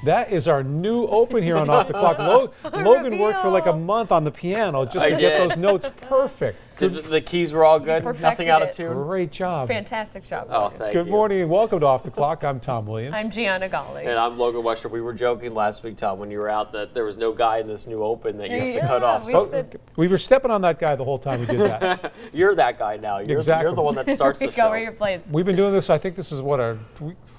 That is our new open here on Off the Clock. Logan worked for like a month on the piano just to get those notes perfect. The keys were all good? Perfected Nothing out of it. tune? Great job. Fantastic job. Oh, thank Good you. morning and welcome to Off the Clock. I'm Tom Williams. I'm Gianna Golly. And I'm Logan Wester. We were joking last week, Tom, when you were out that there was no guy in this new open that you have to cut off. We were stepping on that guy the whole time we did that. You're that guy now. You're the one that starts the show. Go where your place. We've been doing this, I think this is what,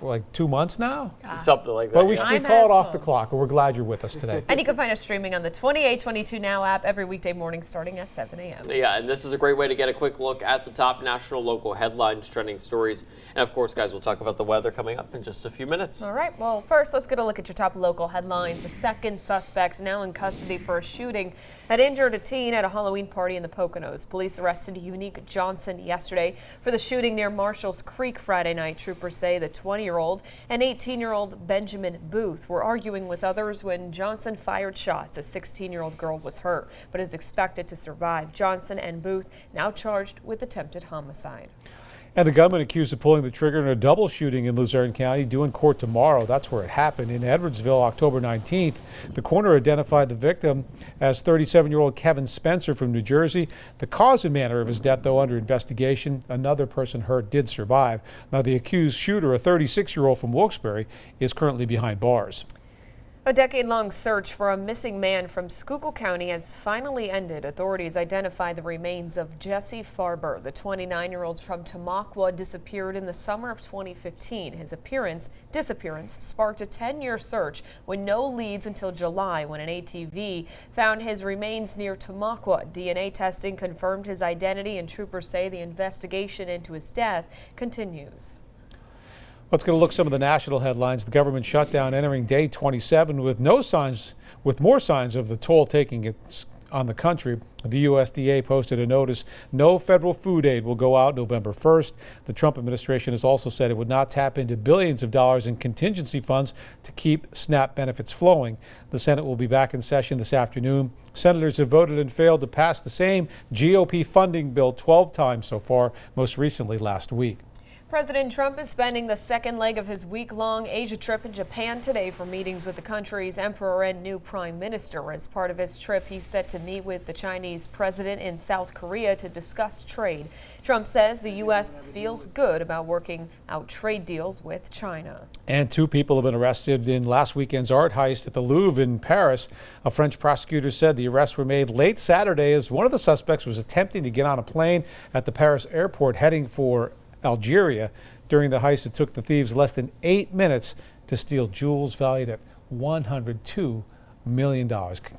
like 2 months now? Something like that. But we yeah. call it Off the Clock, and we're glad you're with us today. And you can find us streaming on the 2822 Now app every weekday morning starting at 7 a.m. Yeah, and this is a great way to get a quick look at the top national, local headlines, trending stories. And of course, guys, we'll talk about the weather coming up in just a few minutes. All right, well, first, let's get a look at your top local headlines. A second suspect now in custody for a shooting that injured a teen at a Halloween party in the Poconos. Police arrested Unique Johnson yesterday for the shooting near Marshall's Creek Friday night. Troopers say the 20-year-old and 18-year-old Benjamin Booth were arguing with others when Johnson fired shots. A 16-year-old girl was hurt, but is expected to survive. Johnson and Booth now charged with attempted homicide. And the gunman accused of pulling the trigger in a double shooting in Luzerne County due in court tomorrow. That's where it happened in Edwardsville, October 19th. The coroner identified the victim as 37-year-old Kevin Spencer from New Jersey. The cause and manner of his death, though, under investigation. Another person hurt did survive. Now, the accused shooter, a 36-year-old from Wilkes-Barre, is currently behind bars. A decade-long search for a missing man from Schuylkill County has finally ended. Authorities identified the remains of Jesse Farber. The 29-year-old from Tamaqua disappeared in the summer of 2015. His disappearance sparked a 10-year search with no leads until July when an ATV found his remains near Tamaqua. DNA testing confirmed his identity, and troopers say the investigation into his death continues. Let's get a look at some of the national headlines. The government shutdown entering day 27 with more signs of the toll taking it on the country. The USDA posted a notice. No federal food aid will go out November 1st. The Trump administration has also said it would not tap into billions of dollars in contingency funds to keep SNAP benefits flowing. The Senate will be back in session this afternoon. Senators have voted and failed to pass the same GOP funding bill 12 times so far, most recently last week. President Trump is spending the second leg of his week-long Asia trip in Japan today for meetings with the country's emperor and new prime minister. As part of his trip, he's set to meet with the Chinese president in South Korea to discuss trade. Trump says the U.S. feels good about working out trade deals with China. And 2 people have been arrested in last weekend's art heist at the Louvre in Paris. A French prosecutor said the arrests were made late Saturday as one of the suspects was attempting to get on a plane at the Paris airport heading for Algeria. During the heist, it took the thieves less than 8 minutes to steal jewels valued at $102 million.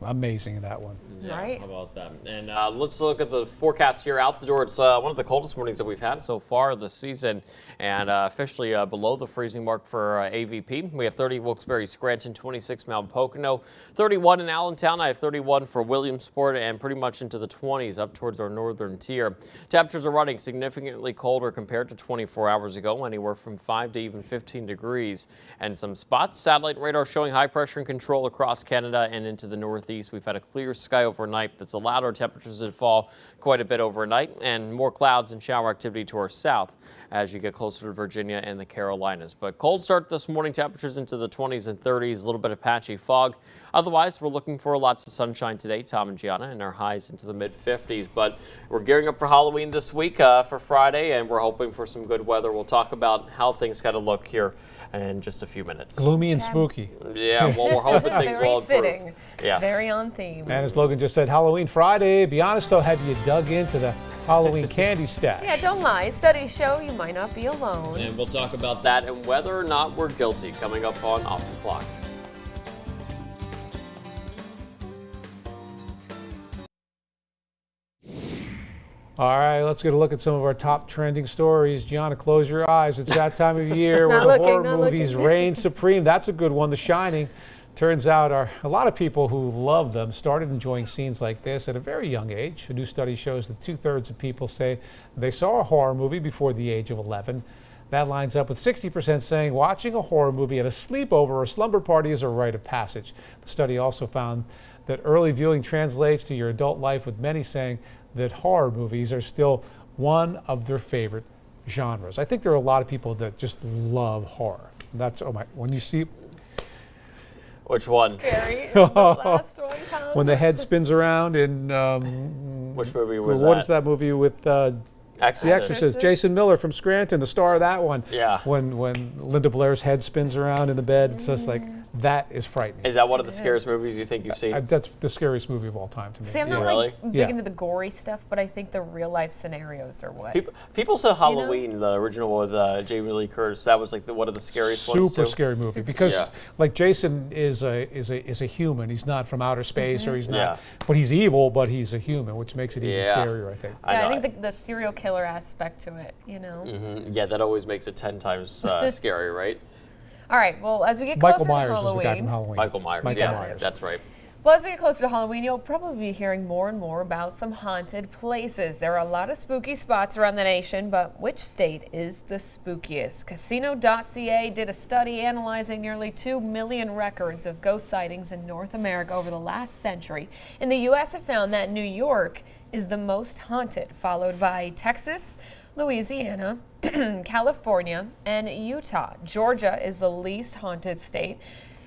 Amazing, that one. Yeah, right. How about that? And let's look at the forecast here out the door. It's one of the coldest mornings that we've had so far this season, and officially below the freezing mark for AVP. We have 30 Wilkes-Barre, Scranton, 26 Mount Pocono, 31 in Allentown. I have 31 for Williamsport, and pretty much into the 20s up towards our northern tier. Temperatures are running significantly colder compared to 24 hours ago, anywhere from 5 to even 15 degrees. And some spots, satellite radar showing high pressure and control across Canada and into the northeast. We've had a clear sky overnight that's allowed our temperatures to fall quite a bit overnight, and more clouds and shower activity to our south as you get closer to Virginia and the Carolinas. But cold start this morning, temperatures into the 20s and 30s, a little bit of patchy fog. Otherwise, we're looking for lots of sunshine today, Tom and Gianna, and our highs into the mid-50s. But we're gearing up for Halloween this week for Friday, and we're hoping for some good weather. We'll talk about how things got to look here in just a few minutes. Gloomy and spooky. Yeah, well, we're hoping things will improve. Very fitting. Yes. Very on theme. And as Logan just said, Halloween Friday. Be honest, though, have you dug into the Halloween candy stash? Yeah, don't lie. Studies show you might not be alone. And we'll talk about that and whether or not we're guilty coming up on Off the Clock. All right, let's get a look at some of our top trending stories. Gianna, close your eyes. It's that time of year where the horror movies reign supreme. That's a good one, The Shining. Turns out a lot of people who love them started enjoying scenes like this at a very young age. A new study shows that 2/3 of people say they saw a horror movie before the age of 11. That lines up with 60% saying watching a horror movie at a sleepover or slumber party is a rite of passage. The study also found that early viewing translates to your adult life, with many saying that horror movies are still one of their favorite genres. I think there are a lot of people that just love horror. That's, oh my, when you see, Which one? Scary. The last one, Tom. When the head spins around in Which movie was what that? is that movie with Exorcist. The Exorcist? Jason Miller from Scranton, the star of that one. Yeah. When Linda Blair's head spins around in the bed, it's just like that is frightening. Is that one of the scariest movies you think you've seen? That's the scariest movie of all time to me. See, I'm Yeah. not Really? like big Yeah. into the gory stuff, but I think the real life scenarios are what. People said Halloween, the original with Jamie Lee Curtis, that was like one of the scariest ones Super too. scary movie because Yeah. like Jason is a human. He's not from outer space or he's not, Yeah. but he's evil, but he's a human, which makes it even Yeah. scarier, I think. Yeah, I know. think the serial killer aspect to it, you know. Yeah, that always makes it 10 times scary, right? All right, well, as we get closer Michael to Myers Halloween, is the guy from Halloween. Michael Myers, Michael yeah, Myers. that's right. well, as we get closer to Halloween, you'll probably be hearing more and more about some haunted places. There are a lot of spooky spots around the nation, but which state is the spookiest? Casino.ca did a study analyzing nearly 2 million records of ghost sightings in North America over the last century. In the U.S., it found that New York is the most haunted, followed by Texas, Louisiana, California, and Utah. Georgia is the least haunted state.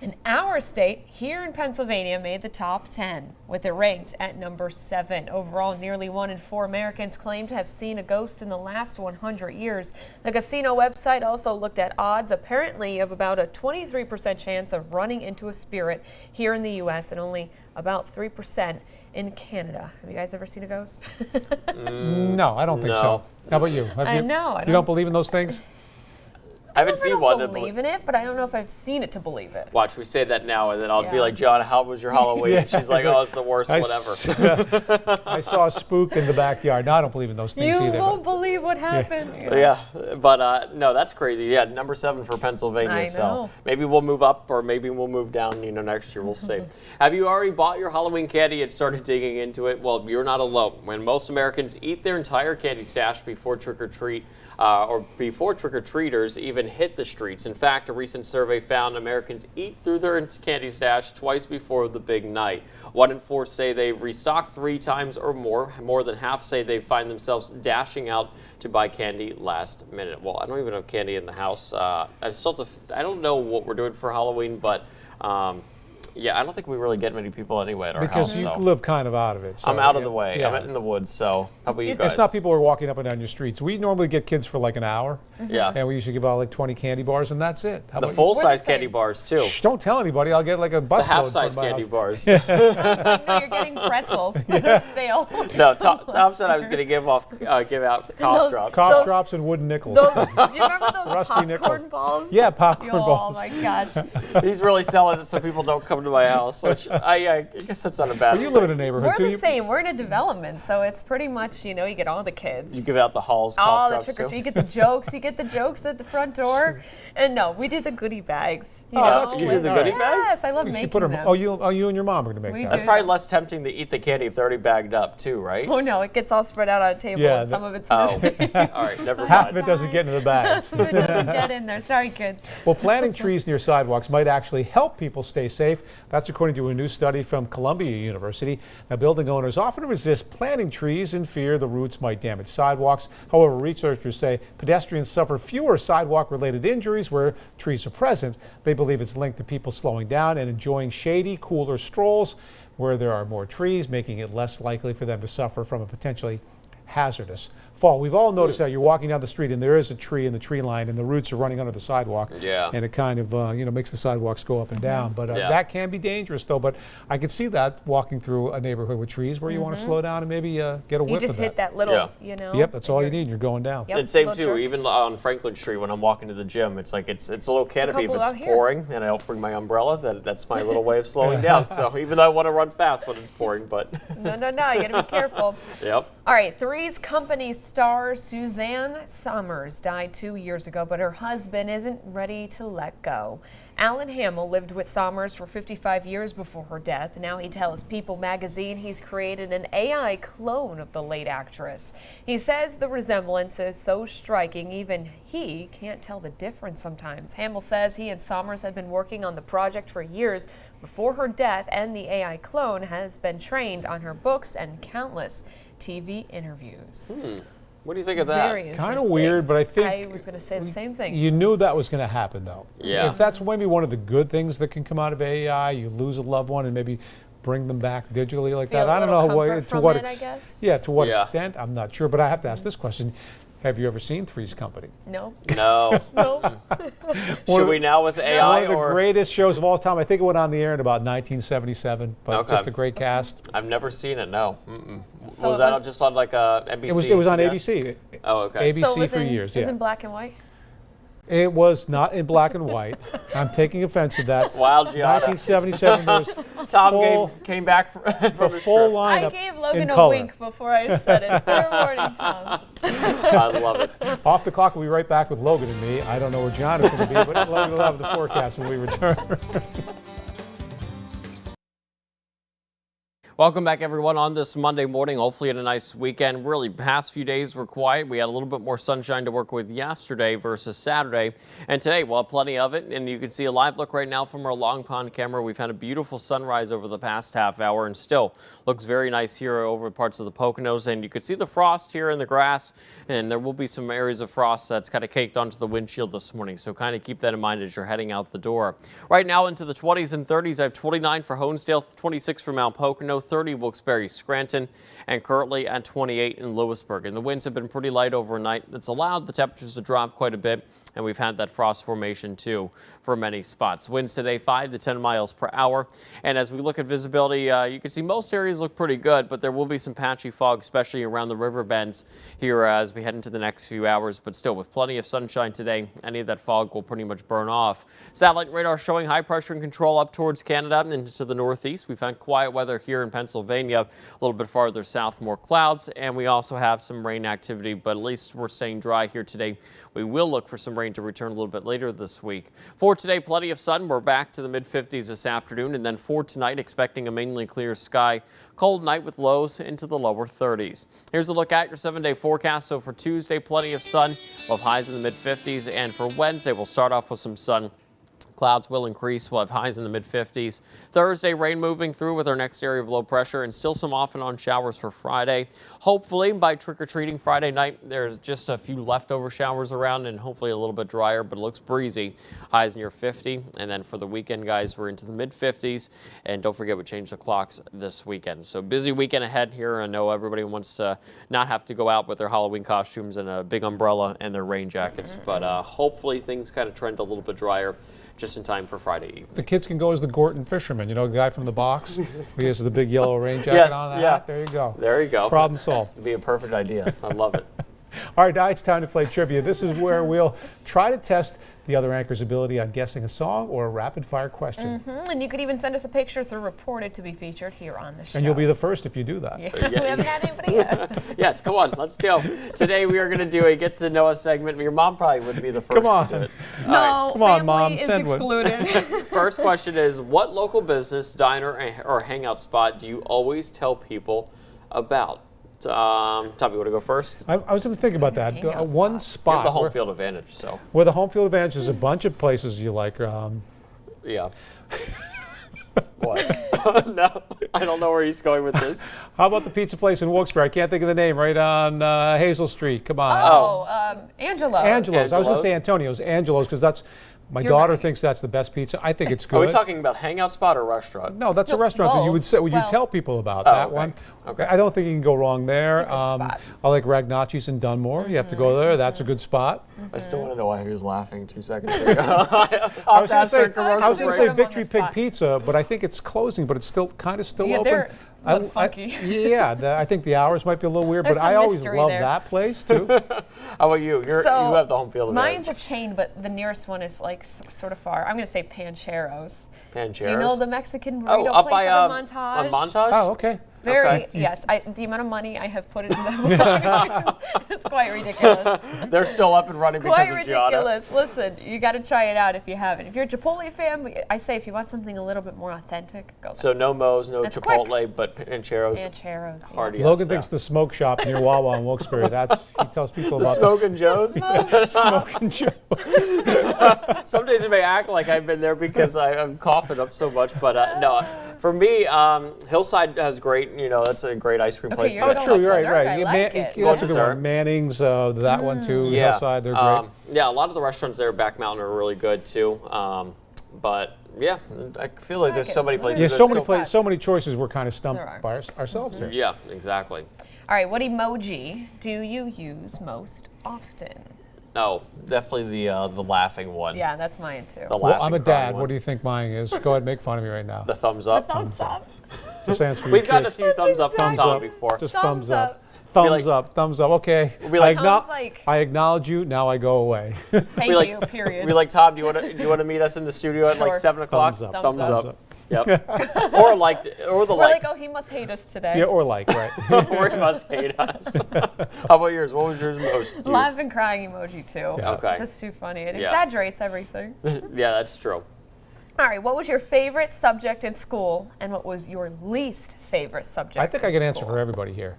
And our state, here in Pennsylvania, made the top 10, with it ranked at number 7. Overall, nearly 1 in 4 Americans claim to have seen a ghost in the last 100 years. The casino website also looked at odds, apparently, of about a 23% chance of running into a spirit here in the U.S. and only about 3% in Canada. Have you guys ever seen a ghost? No, I don't think No. so. How about you? Have I you? know, I You don't- don't believe in those things? I haven't seen one. I don't believe in it, but I don't know if I've seen it to believe it. Watch, we say that now, and then I'll be Yeah. like, John, how was your Halloween? And she's like, oh, it's the worst, whatever. I saw a spook in the backyard. No, I don't believe in those things You either. won't believe what happened. Yeah, but no, that's crazy. Yeah, number 7 for Pennsylvania. I So know. maybe we'll move up, or maybe we'll move down. Next year we'll see. Have you already bought your Halloween candy and started digging into it? Well, you're not alone. When most Americans eat their entire candy stash before trick or treat, or before trick or treaters even hit the streets. In fact, a recent survey found Americans eat through their candy stash twice before the big night. 1 in 4 say they've restocked 3 times or more. More than half say they find themselves dashing out to buy candy last minute. Well, I don't even have candy in the house. I don't know what we're doing for Halloween, but yeah, I don't think we really get many people anyway at our Because house. you so. live kind of out of it. So, I'm out of yeah, the way. yeah. I'm in the woods. So how about you guys? It's not people who are walking up and down your streets. We normally get kids for like an hour. Yeah. And we usually give out like 20 candy bars, and that's it. How The about you? full-size We're the candy same. bars too. Shh, don't tell anybody. I'll get like a bus The load half-size from my candy house. bars. No, you're getting pretzels. They're stale. No, Tom said I was going to give out cough Those- drops. Cough Those- drops and wooden nickels. Do you remember those Rusty popcorn nickels. balls? Yeah, popcorn Oh balls. my gosh. He's really selling it so people don't come to my house, which I guess that's not a bad Well, you live in a neighborhood We're too. the You- same. We're in a development, so it's pretty much, you get all the kids. You give out the Halls all cough the drops trick or too? treat. You get the jokes. You get the jokes at the front door. And no, we do the goodie bags. You Oh, know, that's You do good. the All right. goodie bags? Yes, I love You should making put 'em- them. Oh, you and your mom are going to make We that. That's do. probably less tempting to eat the candy if they're already bagged up too, right? Oh no, it gets all spread out on a table Yeah, and some of it's Oh, missing. all right, never Half of mind. it doesn't get into the bags. It doesn't get in there. Sorry, kids. Well, planting trees near sidewalks might actually help people stay safe. That's according to a new study from Columbia University. Now, building owners often resist planting trees in fear the roots might damage sidewalks. However, researchers say pedestrians suffer fewer sidewalk-related injuries where trees are present. They believe it's linked to people slowing down and enjoying shady, cooler strolls where there are more trees, making it less likely for them to suffer from a potentially hazardous fall. We've all noticed how you're walking down the street and there is a tree in the tree line and the roots are running under the sidewalk. Yeah. And it kind of makes the sidewalks go up and down. But Yeah. that can be dangerous though. But I can see that walking through a neighborhood with trees where you want to slow down and maybe get a You whiff just of that. hit that little, Yeah. Yep, that's all you need. You're going down. Yep, And same little too, jerk. even on Franklin Street when I'm walking to the gym, it's like it's a little canopy. If couple it's out here. pouring and I don't bring my umbrella, that's my little way of slowing down. So even though I want to run fast when it's pouring, but No, you gotta be careful. yep. All right, Three's Company star Suzanne Somers died 2 years ago, but her husband isn't ready to let go. Alan Hamill lived with Somers for 55 years before her death. Now he tells People magazine he's created an AI clone of the late actress. He says the resemblance is so striking even he can't tell the difference sometimes. Hamill says he and Somers had been working on the project for years before her death, and the AI clone has been trained on her books and countless TV interviews. What do you think of that? Very Kind of interesting. weird, but I think I was going to say the same thing. you knew that was going to happen, though. Yeah. If that's maybe one of the good things that can come out of AI, you lose a loved one and maybe bring them back digitally like Feel that. a I don't little know what, comfort to from what it, I guess? yeah, to what Yeah. extent, I'm not sure. But I have to ask this question. Have you ever seen Three's Company? No. No. No. Should we now with One AI of the or? greatest shows of all time. I think it went on the air in about 1977, but Okay. just a great cast. I've never seen it. No. Mm-mm. So Was it that was- just on like NBC? It was on CBS? ABC. Oh, okay. ABC So it was for in, years. it was Yeah. in black and white? It was not in black and white. I'm taking offense to that. Wow, Gianna. 1977 there was Tom full, came back from the his full trip. I lineup gave in Logan a color. wink before I said it. Fair warning, Tom. I love it. Off the clock, we'll be right back with Logan and me. I don't know where John is going to be, but Logan will have the forecast when we return. Welcome back, everyone, on this Monday morning. Hopefully, in a nice weekend. Really, past few days were quiet. We had a little bit more sunshine to work with yesterday versus Saturday, and today we'll have plenty of it. And you can see a live look right now from our Long Pond camera. We've had a beautiful sunrise over the past half hour, and still looks very nice here over parts of the Poconos. And you can see the frost here in the grass, and there will be some areas of frost that's kind of caked onto the windshield this morning. So kind of keep that in mind as you're heading out the door. Right now into the 20s and 30s. I have 29 for Honesdale, 26 for Mount Pocono, 30 Wilkes-Barre, Scranton, and currently at 28 in Lewisburg. And the winds have been pretty light overnight. That's allowed the temperatures to drop quite a bit, and we've had that frost formation too for many spots. Winds today 5 to 10 miles per hour. And as we look at visibility, you can see most areas look pretty good, but there will be some patchy fog, especially around the river bends here as we head into the next few hours. But still, with plenty of sunshine today, any of that fog will pretty much burn off. Satellite radar showing high pressure and control up towards Canada and into the northeast. We've had quiet weather here in Pennsylvania, a little bit farther south, more clouds, and we also have some rain activity, but at least we're staying dry here today. We will look for some rain to return a little bit later this week. For today, plenty of sun. We're back to the mid-50s this afternoon, and then for tonight, expecting a mainly clear sky. Cold night with lows into the lower 30s. Here's a look at your 7-day forecast. So for Tuesday, plenty of sun. We'll have highs in the mid-50s, and for Wednesday, we'll start off with some sun. Clouds will increase. We'll have highs in the mid-50s. Thursday, rain moving through with our next area of low pressure, and still some off and on showers for Friday. Hopefully by trick-or-treating Friday night, there's just a few leftover showers around and hopefully a little bit drier, but it looks breezy. Highs near 50. And then for the weekend, guys, we're into the mid-50s. And don't forget, we changed the clocks this weekend. So busy weekend ahead here. I know everybody wants to not have to go out with their Halloween costumes and a big umbrella and their rain jackets, but hopefully things kind of trend a little bit drier just in time for Friday evening. The kids can go as the Gorton fisherman, you know, the guy from the box. He has the big yellow rain jacket on the hat. There you go. There you go. Problem solved. It'd be a perfect idea. I love it. All right, now it's time to play trivia. This is where we'll try to test the other anchor's ability on guessing a song or a rapid-fire question. And you could even send us a picture through Reported to be featured here on the show. And you'll be the first if you do that. Yeah. We haven't had anybody yet. Yes, come on, let's go. Today we are going to do a Get to Know Us segment. Your mom probably would be the first Come on. to do it. No, Come on, family Mom, is send one. excluded. First question is, what local business, diner, or hangout spot do you always tell people about? Tom, you want to go first? I was going to think about that. Hangout One You spot have the home where, field advantage, so where the home field advantage is a bunch of places you like. yeah. What? No, I don't know where he's going with this. How about the pizza place in Wilkes-Barre? I can't think of the name. Right on Hazel Street. Come on. Angelo. Angelo's. I was going to say Angelo's? Antonio's. Angelo's, because that's my You're daughter right. thinks that's the best pizza. I think it's Are good. we talking about hangout spot or restaurant? No, that's a No, restaurant that you would both. say. Would you Well- tell people about that okay. one? Okay. I don't think you can go wrong there. It's a good spot. I like Ragnacci's in Dunmore. You have to go there. That's a good spot. I still want to know why he was laughing 2 seconds ago. I was going to say, commercial I was going to break. say On Victory the Pig spot. Pizza, but I think it's closing, but it's still kind of still Yeah, open. they're a little funky. I think the hours might be a little weird, There's but I some always mystery love there. that place too. How about you? You have the home field Mine's advantage. a chain, but the nearest one is like sort of far. I'm going to say Pancheros. Pancheros. Do you know the Mexican Oh, burrito up place by on Montage? on Montage. Oh, okay. Very, Okay. yes. The amount of money I have put into that it's quite ridiculous. They're still up and running because Quite of Gianna. ridiculous. Listen, you got to try it out if you haven't. If you're a Chipotle fan, I say if you want something a little bit more authentic, go there. So no Moe's, no That's Chipotle, but Pancheros. Pancheros. Yeah. Hard yes, Logan so. thinks the smoke shop near Wawa in Wilkes-Barre. He tells people The about Smoke and Joe's. Smoke and Joe. Some days it may act like I've been there because I'm coughing up so much, but no. For me, Hillside has great You know, that's a great ice cream place. you're Oh, going true. with You're right. dessert. Right. I You- like it. That's a good Dessert. one. Manning's, that one too. Yeah, Hillside, they're great. yeah. A lot of the restaurants there, Back Mountain, are really good too. But yeah, I feel like there's like so it. many places. Yeah, that so many still- places, so many choices. We're kind of stumped There are. by ourselves here. Yeah, exactly. All right, what emoji do you use most often? Oh, definitely the laughing one. Yeah, that's mine too. The Well, I'm laughing a dad. crying What do you think mine is? Go ahead, make fun of me right now. The thumbs up. Thumbs up. Just answer your We've gotten a kids. few thumbs up from Thumbs Tom up. before. Just Thumbs thumbs up. up. Thumbs like- up. Thumbs up. Okay. We like- Tom's like- I acknowledge you. Now I go away. Thank We like- you, period. We like, Tom, do you want to meet us in the studio at like Sure. 7 o'clock? Thumbs up. Thumbs Thumbs up. up. Yep. Or like, or the We're like. like, oh, he must hate us today. Yeah, or like, right. Or he must hate us. How about yours? What was yours most used? Laugh and crying emoji too. Yeah. Okay. Just too funny. It Yeah. exaggerates everything. Yeah, that's true. All right, what was your favorite subject in school, and what was your least favorite subject? I think I in can answer school? for everybody here.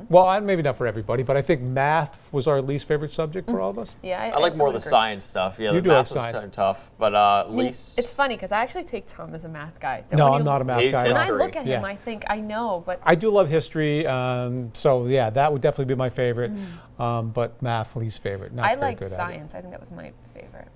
Well, maybe not for everybody, but I think math was our least favorite subject for all of us. Yeah, I like more of would the agree. science stuff. Yeah, You the do like math was science. kind of tough, but You know, least. It's funny because I actually take Tom as a math guy. No, I'm not a math He's guy. at When all. I history. look at him, Yeah. I think I know, but I do love history, so yeah, that would definitely be my favorite. But math, least favorite. Not I very liked good at it. science. I think that was my favorite.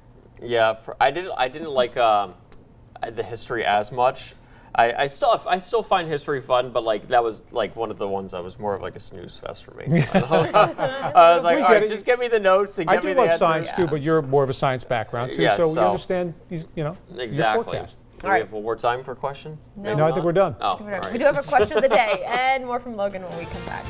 Yeah, I didn't like the history as much. I still find history fun, but like that was like one of the ones that was more of like a snooze fest for me. I was like, We all get right, it. just give me the notes and I give do me the love answers. science too, but you're more of a science background too, Yeah, so you so- understand, your Exactly. forecast. Do we All right. have one more time for a question? No. Maybe No, I not? think we're done. Oh, all We right. do have a question of the day and more from Logan when we come back.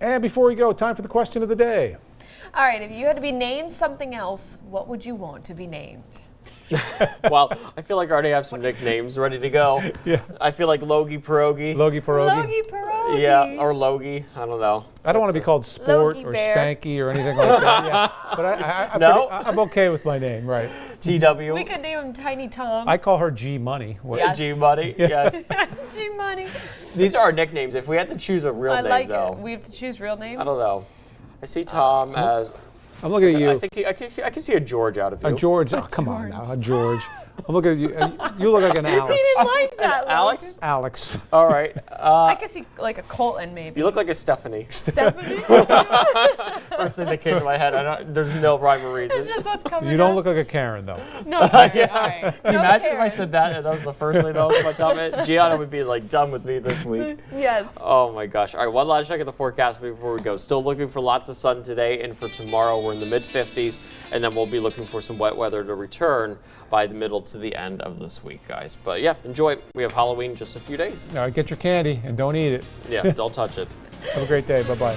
And before we go, time for the question of the day. All right, if you had to be named something else, what would you want to be named? Well, I feel like I already have some nicknames ready to go. Yeah. I feel like Logie Pierogi. Logie Pierogi. Logie Pierogi. Yeah, or Logie. I don't know. I don't want to be called Sport Logie or Bear. Spanky or anything like that. Yeah. But I'm, No? I'm okay with my name, right? TW. We could name him Tiny Tom. I call her G Money. What- Yes. G Money. Yes. G Money. These are our nicknames. If we had to choose a real I name, like though, it. We have to choose real names. I don't know. I see Tom as. I'm looking at I you. think I can see a George out of you. A George. Oh, come on now. A George. I'm looking at you. You look like an He Alex. didn't like that. Alex. Alex. All right. I could see like a Colton maybe. You look like a Stephanie. Stephanie. First thing that came to my head. There's no rhyme or reason. It's just what's coming You don't up. look like a Karen, though. No, Karen. All right. Can you No imagine if I Karen. said that and that was the first thing that was on my tongue? Gianna would be like done with me this week. Yes. Oh my gosh. All right, one last check at the forecast before we go. Still looking for lots of sun today, and for tomorrow we're in the mid-50s, and then we'll be looking for some wet weather to return by the middle to the end of this week, guys. But yeah, enjoy. We have Halloween in just a few days. All right, get your candy and don't eat it. Yeah, don't touch it. Have a great day. Bye-bye.